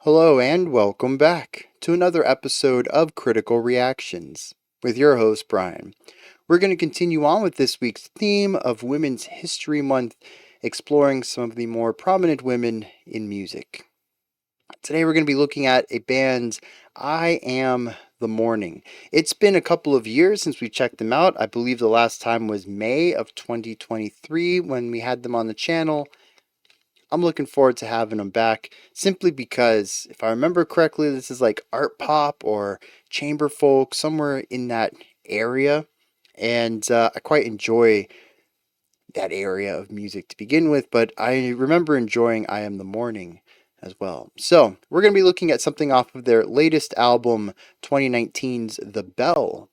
Hello and welcome back to another episode of Critical Reactions with your host, Bryan. We're going to continue on with this week's theme of Women's History Month, exploring some of the more prominent women in music. Today we're going to be looking at a band's Iamthemorning. It's been a couple of years since we checked them out. I believe the last time was May of 2023 when we had them on the channel. I'm looking forward to having them back simply because, if I remember correctly, this is like art pop or chamber folk, somewhere in that area. And I quite enjoy that area of music to begin with, but I remember enjoying Iamthemorning as well. So we're going to be looking at something off of their latest album, 2019's The Bell.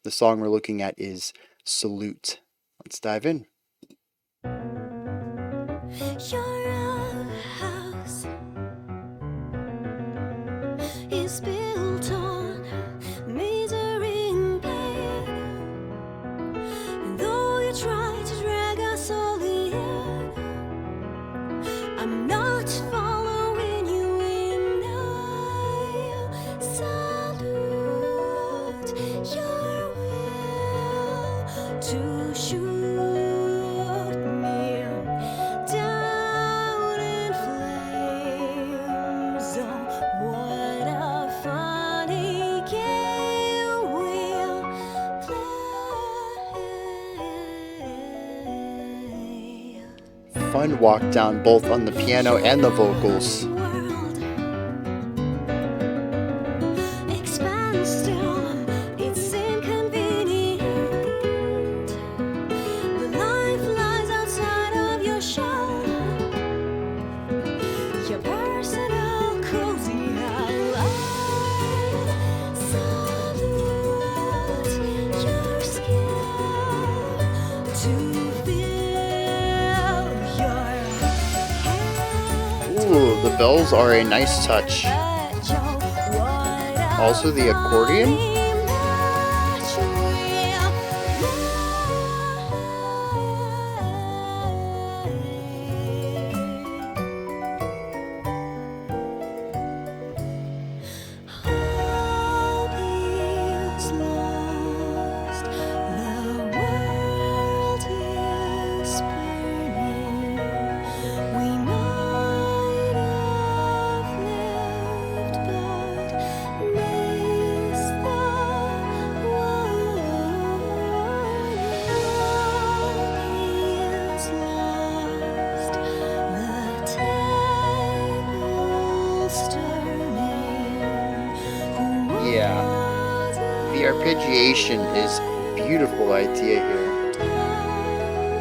The song we're looking at is Salute. Let's dive in. Your house is built on misery and pain, and though you try to drag us all in, I'm not following you in. I salute your will to shoot me down in flames. Oh, what a funny game we'll play. Fun walk down both on the piano and the vocals. World expands still, it's inconvenient. But life lies outside of your shell, your personal cozy ally. Salute your skill to fill your head. Ooh, the bells are a nice touch. Also the accordion. Yeah, the arpeggiation is a beautiful idea here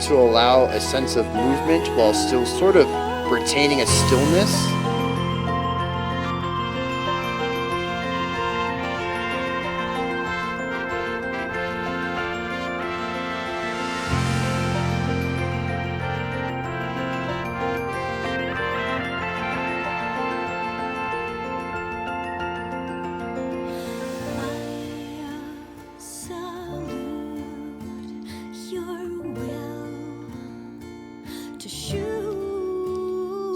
to allow a sense of movement while still sort of retaining a stillness.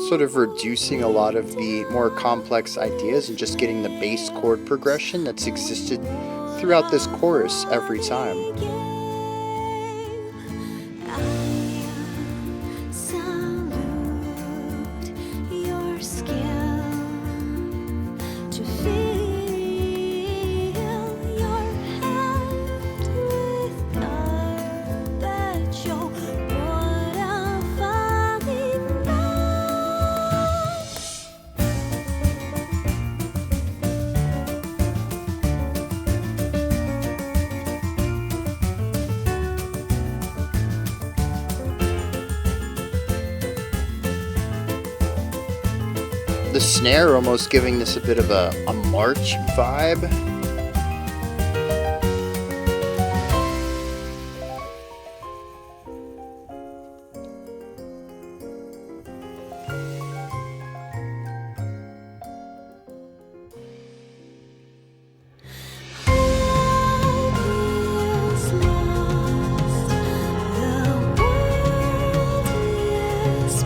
Sort of reducing a lot of the more complex ideas and just getting the bass chord progression that's existed throughout this chorus every time. The snare almost giving this a bit of a march vibe.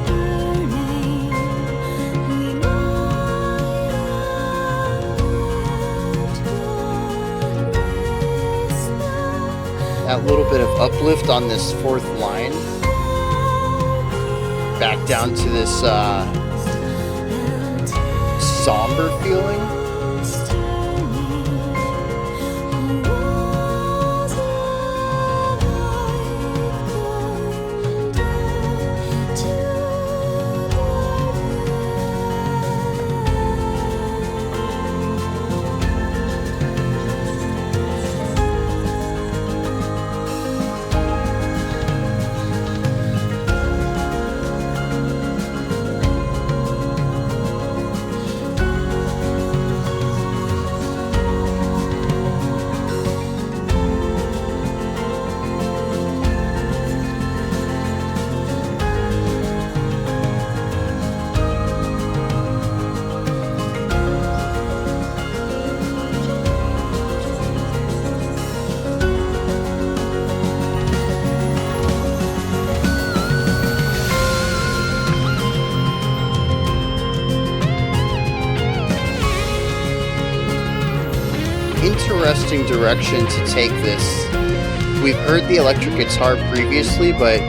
Burning, we might that little bit of uplift on this fourth line, back down to this somber feeling. Interesting direction to take this. We've heard the electric guitar previously, but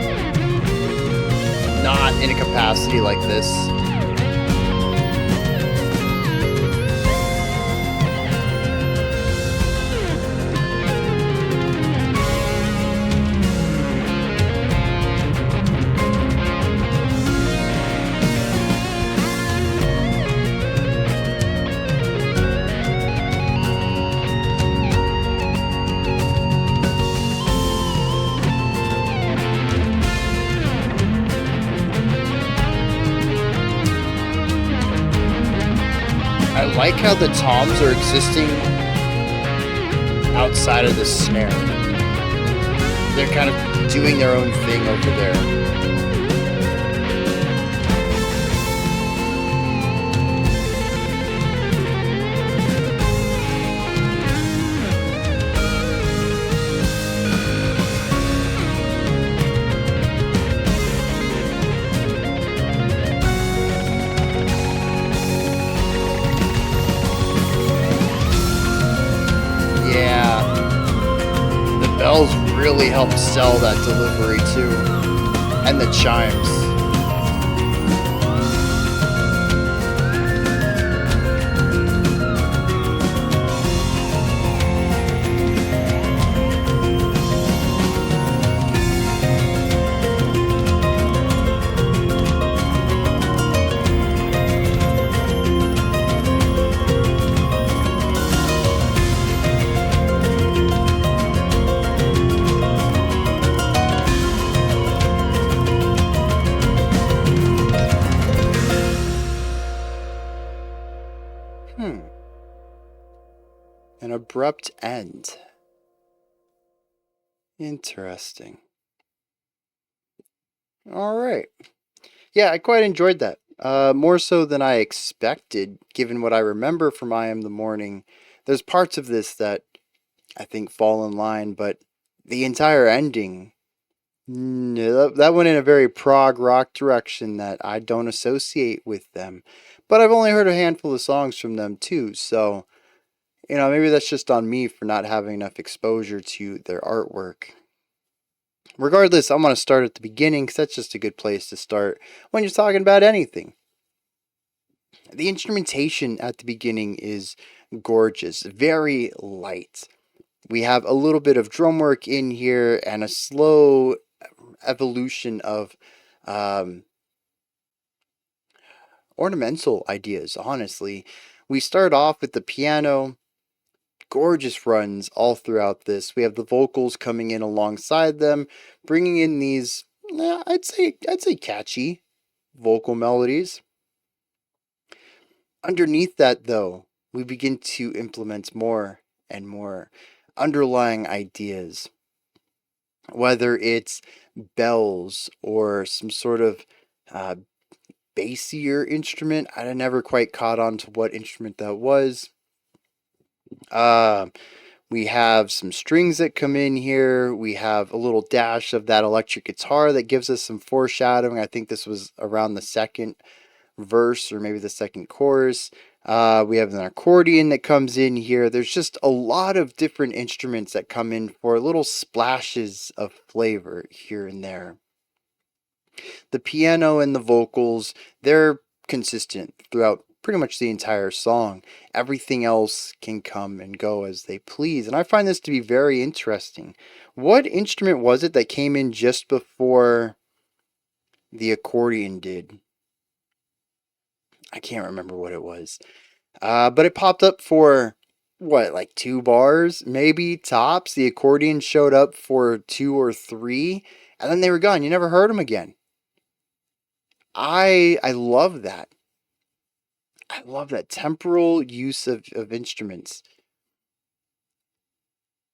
not in a capacity like this. I like how the toms are existing outside of the snare. They're kind of doing their own thing over there. Bells really help sell that delivery too, and the chimes. An abrupt end. Interesting. All right. Yeah, I quite enjoyed that. More so than I expected, given what I remember from I Am the Morning. There's parts of this that I think fall in line, but the entire ending, that went in a very prog rock direction that I don't associate with them. But I've only heard a handful of songs from them too, so maybe that's just on me for not having enough exposure to their artwork. Regardless, I'm going to start at the beginning because that's just a good place to start when you're talking about anything. The instrumentation at the beginning is gorgeous, very light. We have a little bit of drum work in here and a slow evolution of ornamental ideas, honestly. We start off with the piano. Gorgeous runs all throughout this. We have the vocals coming in alongside them, bringing in these, I'd say catchy vocal melodies. Underneath that, though, we begin to implement more and more underlying ideas, whether it's bells or some sort of bassier instrument. I never quite caught on to what instrument that was. We have some strings that come in here. We have a little dash of that electric guitar that gives us some foreshadowing. I think this was around the second verse or maybe the second chorus. We have an accordion that comes in here. There's just a lot of different instruments that come in for little splashes of flavor here and there. The piano and the vocals, they're consistent throughout pretty much the entire song. Everything else can come and go as they please. And I find this to be very interesting. What instrument was it that came in just before the accordion did? I can't remember what it was. But it popped up for what, like 2 bars, maybe tops. The accordion showed up for 2 or 3, and then they were gone. You never heard them again. I love that. I love that temporal use of instruments.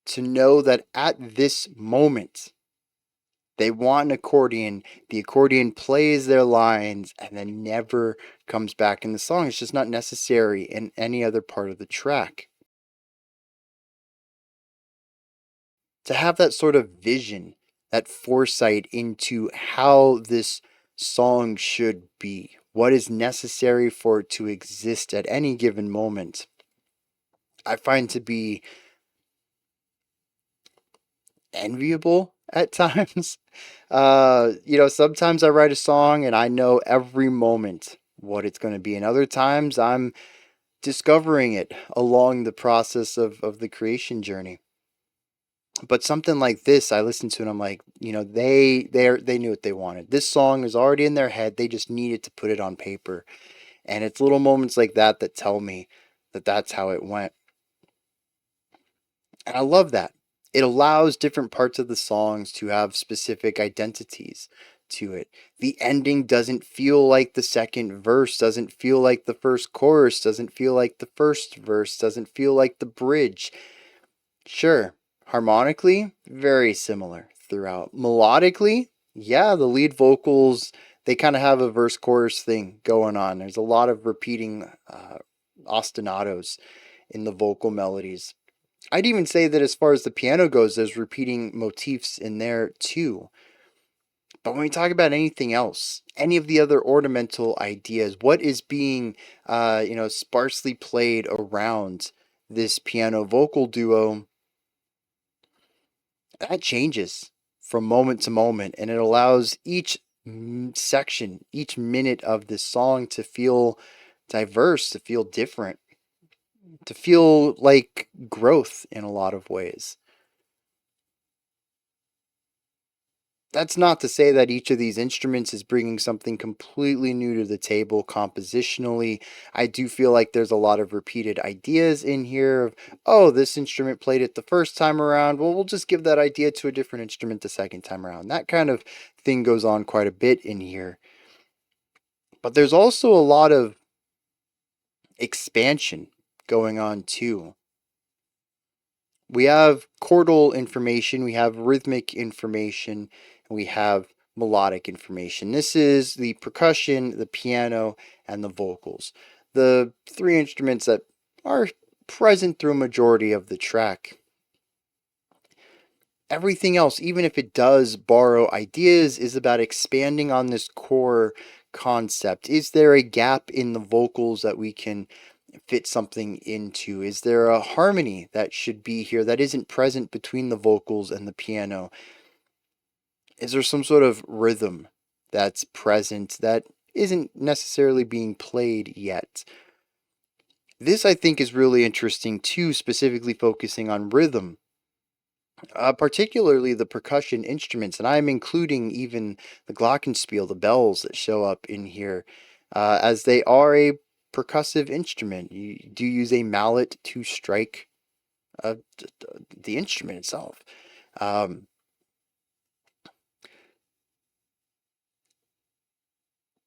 To know that at this moment they want an accordion, the accordion plays their lines, and then never comes back in the song. It's just not necessary in any other part of the track. To have that sort of vision, that foresight into how this song should be, what is necessary for it to exist at any given moment, I find to be enviable at times. Sometimes I write a song and I know every moment what it's going to be, and other times I'm discovering it along the process of the creation journey. But something like this, I listen to and I'm like, they knew what they wanted. This song is already in their head. They just needed to put it on paper, and it's little moments like that that tell me that that's how it went. And I love that. It allows different parts of the songs to have specific identities to it. The ending doesn't feel like the second verse, doesn't feel like the first chorus, doesn't feel like the first verse, doesn't feel like the bridge. Sure, harmonically, very similar throughout. Melodically, yeah, the lead vocals, they kind of have a verse chorus thing going on. There's a lot of repeating ostinatos in the vocal melodies. I'd even say that as far as the piano goes, there's repeating motifs in there too. But when we talk about anything else, any of the other ornamental ideas, what is being, sparsely played around this piano vocal duo, that changes from moment to moment, and it allows each section, each minute of this song to feel diverse, to feel different, to feel like growth in a lot of ways. That's not to say that each of these instruments is bringing something completely new to the table compositionally. I do feel like there's a lot of repeated ideas in here of, oh, this instrument played it the first time around. Well, we'll just give that idea to a different instrument the second time around. That kind of thing goes on quite a bit in here. But there's also a lot of expansion going on too. We have chordal information, we have rhythmic information, and we have melodic information. This is the percussion, the piano, and the vocals. The 3 instruments that are present through a majority of the track. Everything else, even if it does borrow ideas, is about expanding on this core concept. Is there a gap in the vocals that we can fit something into? Is there a harmony that should be here that isn't present between the vocals and the piano? Is there some sort of rhythm that's present that isn't necessarily being played yet? This, I think, is really interesting too, specifically focusing on rhythm. Particularly the percussion instruments, and I'm including even the glockenspiel, the bells that show up in here, as they are a percussive instrument. You do use a mallet to strike the instrument itself. Um,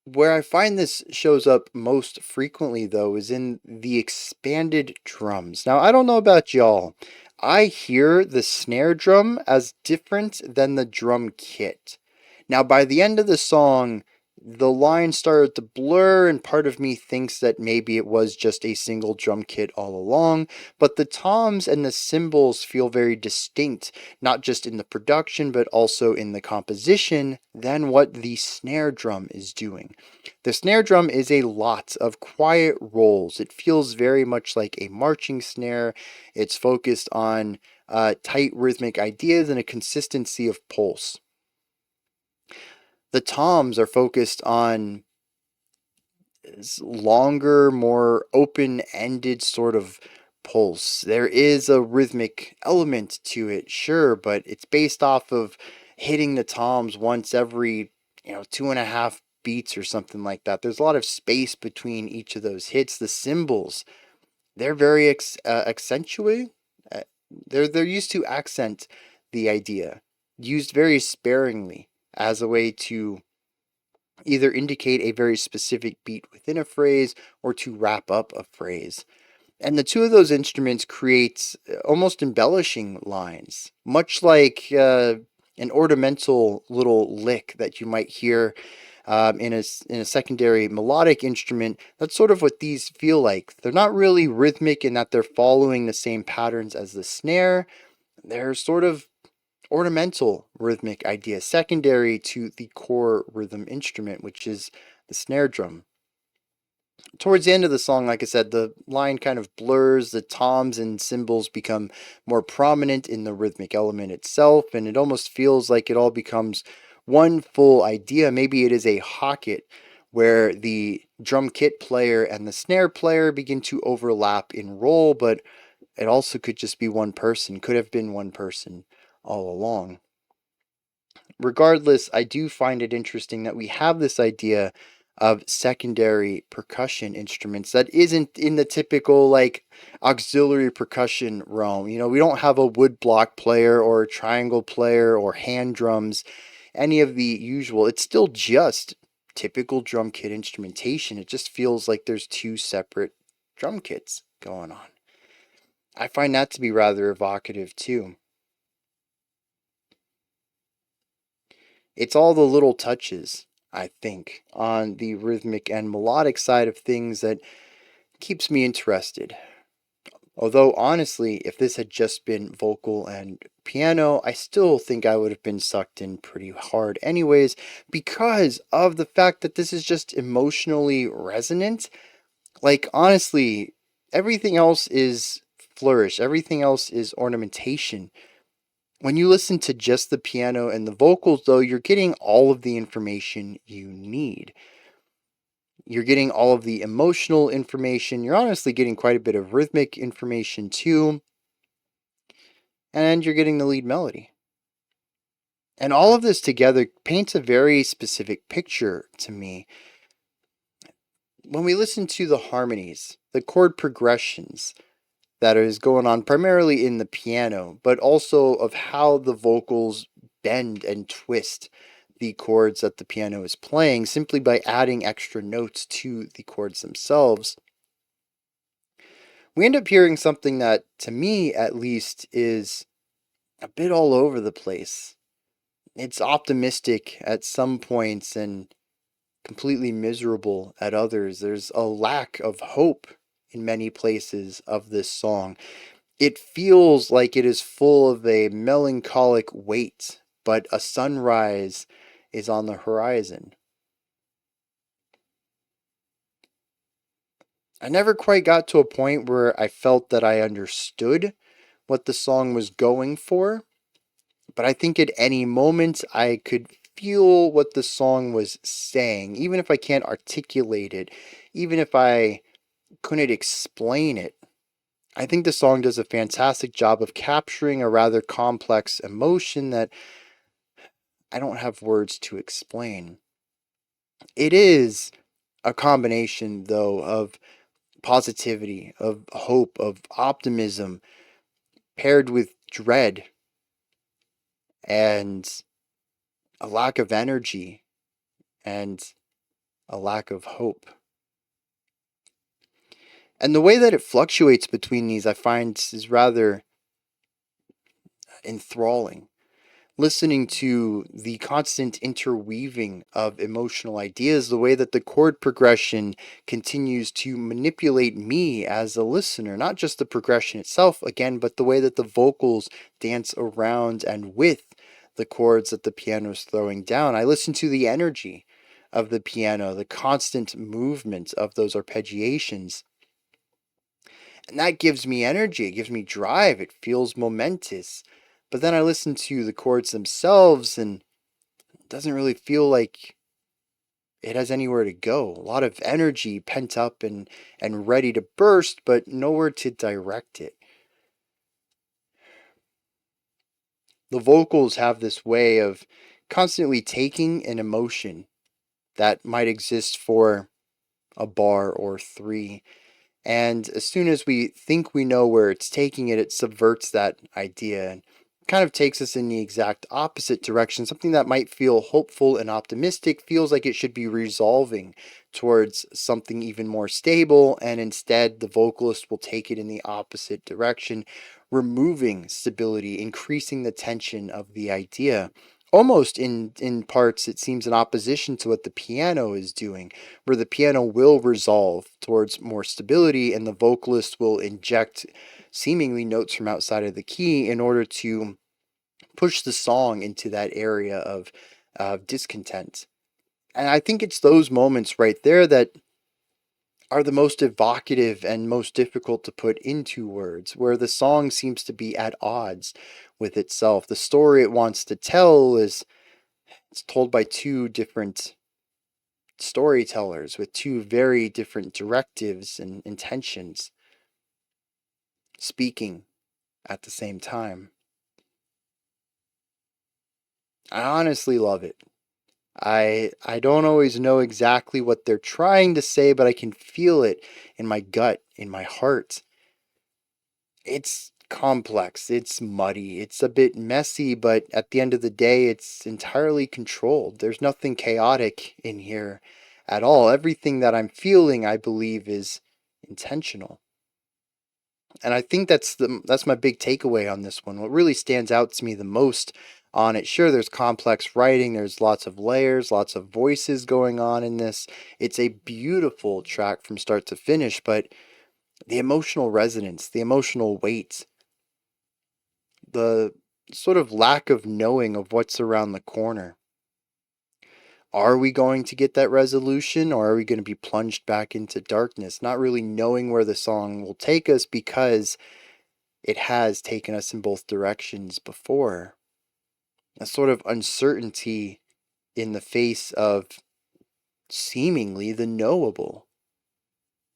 where I find this shows up most frequently, though, is in the expanded drums. Now, I don't know about y'all. I hear the snare drum as different than the drum kit. Now, by the end of the song, the line started to blur, and part of me thinks that maybe it was just a single drum kit all along, but the toms and the cymbals feel very distinct, not just in the production, but also in the composition, than what the snare drum is doing. The snare drum is a lot of quiet rolls. It feels very much like a marching snare. It's focused on tight rhythmic ideas and a consistency of pulse. The toms are focused on longer, more open-ended sort of pulse. There is a rhythmic element to it, sure, but it's based off of hitting the toms once every, 2.5 beats or something like that. There's a lot of space between each of those hits. The cymbals, they're very accentuate. Uh, they're used to accent the idea, used very sparingly as a way to either indicate a very specific beat within a phrase or to wrap up a phrase. And the two of those instruments create almost embellishing lines, much like an ornamental little lick that you might hear in a secondary melodic instrument. That's sort of what these feel like. They're not really rhythmic in that they're following the same patterns as the snare. They're sort of ornamental rhythmic idea, secondary to the core rhythm instrument, which is the snare drum. Towards the end of the song, like I said, the line kind of blurs, the toms and cymbals become more prominent in the rhythmic element itself, and it almost feels like it all becomes one full idea. Maybe it is a hocket where the drum kit player and the snare player begin to overlap in role, but it also could just be one person, could have been one person all along. Regardless, I do find it interesting that we have this idea of secondary percussion instruments that isn't in the typical like auxiliary percussion realm. We don't have a woodblock player or a triangle player or hand drums, any of the usual. It's still just typical drum kit instrumentation. It just feels like there's two separate drum kits going on. I find that to be rather evocative too. It's all the little touches, I think, on the rhythmic and melodic side of things that keeps me interested. Although, honestly, if this had just been vocal and piano, I still think I would have been sucked in pretty hard, anyways, because of the fact that this is just emotionally resonant. Like, honestly, everything else is flourish, everything else is ornamentation. When you listen to just the piano and the vocals, though, you're getting all of the information you need. You're getting all of the emotional information. You're honestly getting quite a bit of rhythmic information too. And you're getting the lead melody. And all of this together paints a very specific picture to me. When we listen to the harmonies, the chord progressions, that is going on primarily in the piano, but also of how the vocals bend and twist the chords that the piano is playing simply by adding extra notes to the chords themselves. We end up hearing something that, to me at least, is a bit all over the place. It's optimistic at some points and completely miserable at others. There's a lack of hope in many places of this song. It feels like it is full of a melancholic weight, but a sunrise is on the horizon. I never quite got to a point where I felt that I understood what the song was going for, but I think at any moment I could feel what the song was saying, even if I can't articulate it, even if I couldn't explain it. I think the song does a fantastic job of capturing a rather complex emotion that I don't have words to explain. It is a combination, though, of positivity, of hope, of optimism, paired with dread and a lack of energy and a lack of hope. And the way that it fluctuates between these, I find, is rather enthralling. listening to the constant interweaving of emotional ideas, the way that the chord progression continues to manipulate me as a listener, not just the progression itself, again, but the way that the vocals dance around and with the chords that the piano is throwing down. I listen to the energy of the piano, the constant movement of those arpeggiations. And that gives me energy, it gives me drive, it feels momentous. But then I listen to the chords themselves and it doesn't really feel like it has anywhere to go. A lot of energy pent up and ready to burst, but nowhere to direct it. The vocals have this way of constantly taking an emotion that might exist for a bar or three. And as soon as we think we know where it's taking it, it subverts that idea and kind of takes us in the exact opposite direction. Something that might feel hopeful and optimistic feels like it should be resolving towards something even more stable, and instead the vocalist will take it in the opposite direction, removing stability, increasing the tension of the idea. Almost in parts, it seems in opposition to what the piano is doing, where the piano will resolve towards more stability and the vocalist will inject seemingly notes from outside of the key in order to push the song into that area of discontent. And I think it's those moments right there that are the most evocative and most difficult to put into words, where the song seems to be at odds with itself. The story it wants to tell is it's told by two different storytellers with two very different directives and intentions speaking at the same time. I honestly love it. I don't always know exactly what they're trying to say, but I can feel it in my gut, in my heart. It's complex, it's muddy, it's a bit messy, but at the end of the day, it's entirely controlled. There's nothing chaotic in here at all. Everything that I'm feeling, I believe, is intentional. And I think that's my big takeaway on this one. What really stands out to me the most on it, sure, there's complex writing, there's lots of layers, lots of voices going on in this. It's a beautiful track from start to finish, but the emotional resonance, the emotional weight, the sort of lack of knowing of what's around the corner. Are we going to get that resolution, or are we going to be plunged back into darkness, not really knowing where the song will take us because it has taken us in both directions before? A sort of uncertainty in the face of seemingly the knowable.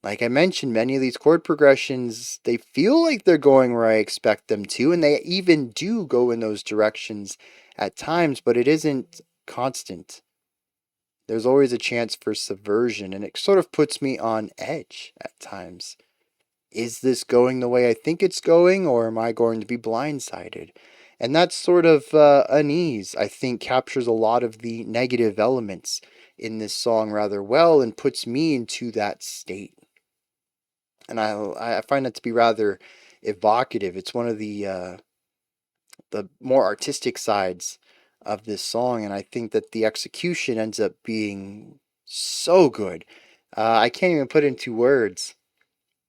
Like I mentioned, many of these chord progressions, they feel like they're going where I expect them to, and they even do go in those directions at times, but it isn't constant. There's always a chance for subversion, and it sort of puts me on edge at times. Is this going the way I think it's going, or am I going to be blindsided? And that sort of unease, I think, captures a lot of the negative elements in this song rather well and puts me into that state. And I find that to be rather evocative. It's one of the more artistic sides of this song, and I think that the execution ends up being so good. I can't even put into words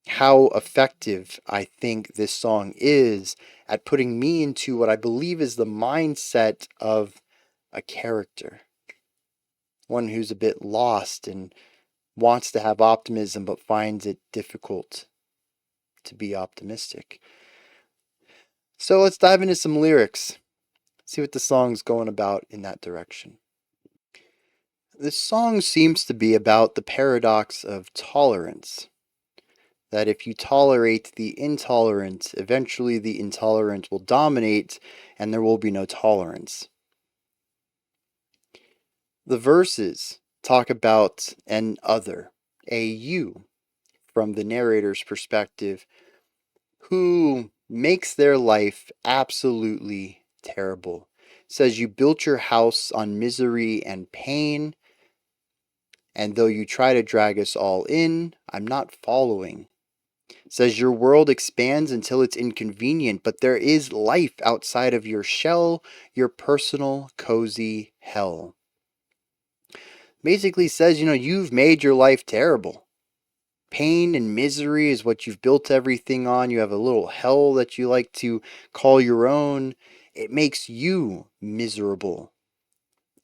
how effective I think this song is at putting me into what I believe is the mindset of a character. One who's a bit lost and wants to have optimism but finds it difficult to be optimistic. So let's dive into some lyrics, see what the song's going about in that direction. This song seems to be about the paradox of tolerance. That if you tolerate the intolerant, eventually the intolerant will dominate and there will be no tolerance. The verses talk about an other, a you, from the narrator's perspective, who makes their life absolutely terrible. Says you built your house on misery and pain, and though you try to drag us all in, I'm not following. It says your world expands until it's inconvenient, but there is life outside of your shell, your personal cozy hell. Basically says, you've made your life terrible. Pain and misery is what you've built everything on. You have a little hell that you like to call your own. It makes you miserable.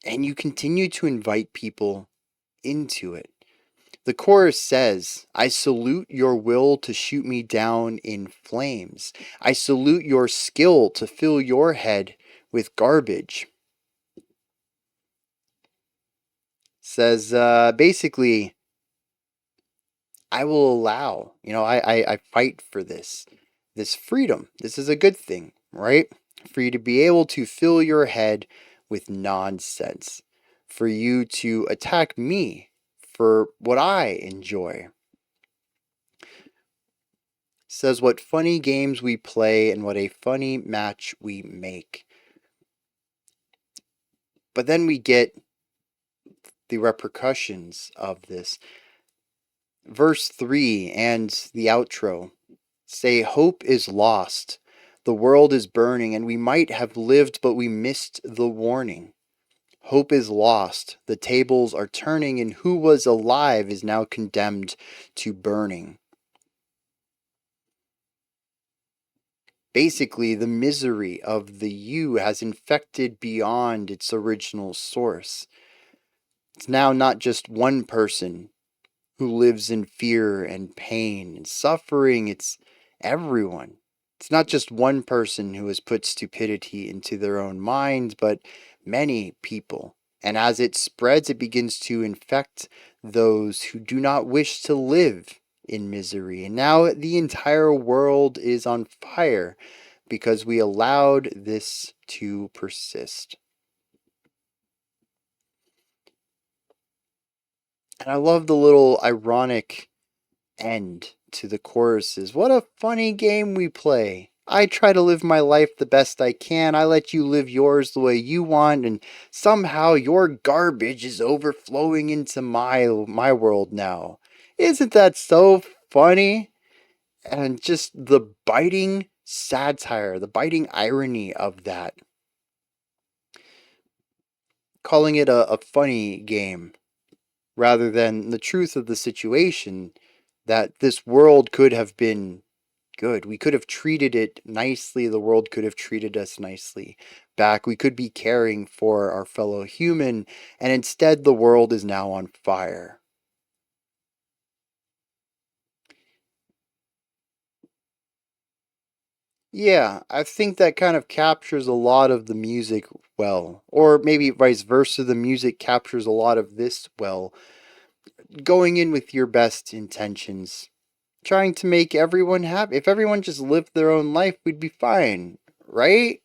And you continue to invite people into it. The chorus says, I salute your will to shoot me down in flames. I salute your skill to fill your head with garbage. Says, basically, I will allow, I fight for this freedom. This is a good thing, right? For you to be able to fill your head with nonsense. For you to attack me for what I enjoy. Says what funny games we play and what a funny match we make. But then we get the repercussions of this. Verse 3 and the outro say, hope is lost. The world is burning, and we might have lived, but we missed the warning. Hope is lost. The tables are turning, and who was alive is now condemned to burning. Basically, the misery of the you has infected beyond its original source. It's now not just one person who lives in fear and pain and suffering, it's everyone. It's not just one person who has put stupidity into their own minds, but many people. And as it spreads, it begins to infect those who do not wish to live in misery. And now the entire world is on fire because we allowed this to persist. And I love the little ironic end to the choruses. What a funny game we play. I try to live my life the best I can. I let you live yours the way you want, and somehow your garbage is overflowing into my world now. Isn't that so funny? And just the biting satire, the biting irony of that. Calling it a funny game rather than the truth of the situation, that this world could have been good. We could have treated it nicely. The world could have treated us nicely back. We could be caring for our fellow human, and instead the world is now on fire. Yeah, I think that kind of captures a lot of the music well. Or maybe vice versa, the music captures a lot of this well. Going in with your best intentions, trying to make everyone happy. If everyone just lived their own life, we'd be fine, right?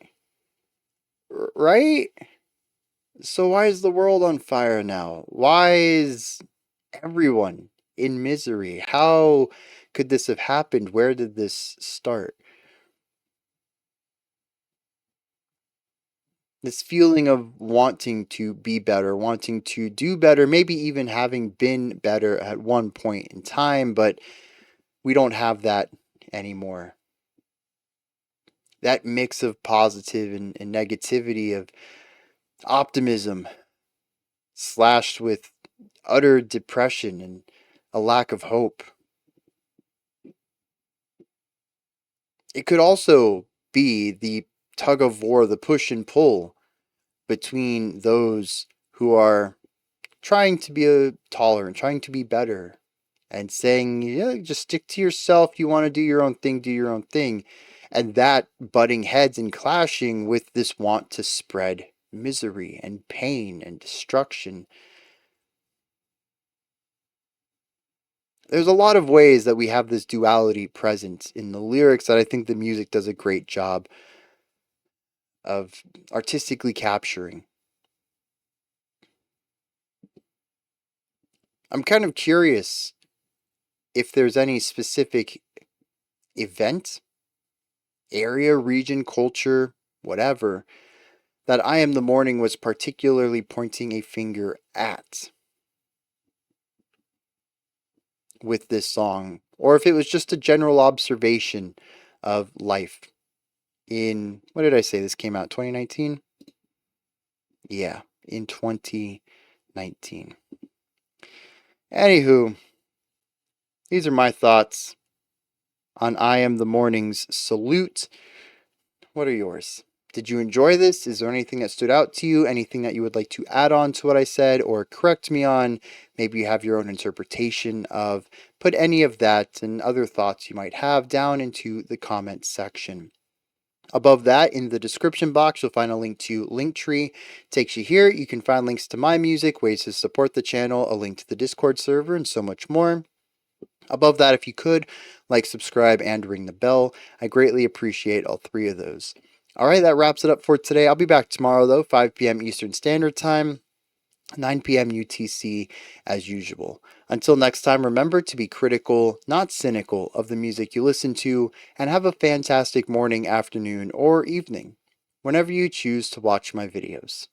Right? So why is the world on fire now? Why is everyone in misery? How could this have happened? Where did this start? This feeling of wanting to be better, wanting to do better, maybe even having been better at one point in time, but we don't have that anymore. That mix of positive and negativity, of optimism slashed with utter depression and a lack of hope. It could also be the tug of war, the push and pull between those who are trying to be tolerant, trying to be better, and saying, yeah, just stick to yourself. You want to do your own thing, do your own thing. And that butting heads and clashing with this want to spread misery and pain and destruction. There's a lot of ways that we have this duality present in the lyrics that I think the music does a great job of artistically capturing. I'm kind of curious if there's any specific event, area, region, culture, whatever, that Iamthemorning was particularly pointing a finger at with this song, or if it was just a general observation of life in, what did I say? This came out 2019? Yeah, in 2019. Anywho, these are my thoughts on Iamthemorning's Salute. What are yours? Did you enjoy this? Is there anything that stood out to you? Anything that you would like to add on to what I said or correct me on? Maybe you have your own interpretation of. Put any of that and other thoughts you might have down into the comment section. Above that, in the description box, you'll find a link to Linktree. Takes you here. You can find links to my music, ways to support the channel, a link to the Discord server, and so much more. Above that, if you could, like, subscribe, and ring the bell. I greatly appreciate all three of those. All right, that wraps it up for today. I'll be back tomorrow, though, 5 p.m. Eastern Standard Time, 9 p.m. UTC, as usual. Until next time, remember to be critical, not cynical, of the music you listen to, and have a fantastic morning, afternoon, or evening, whenever you choose to watch my videos.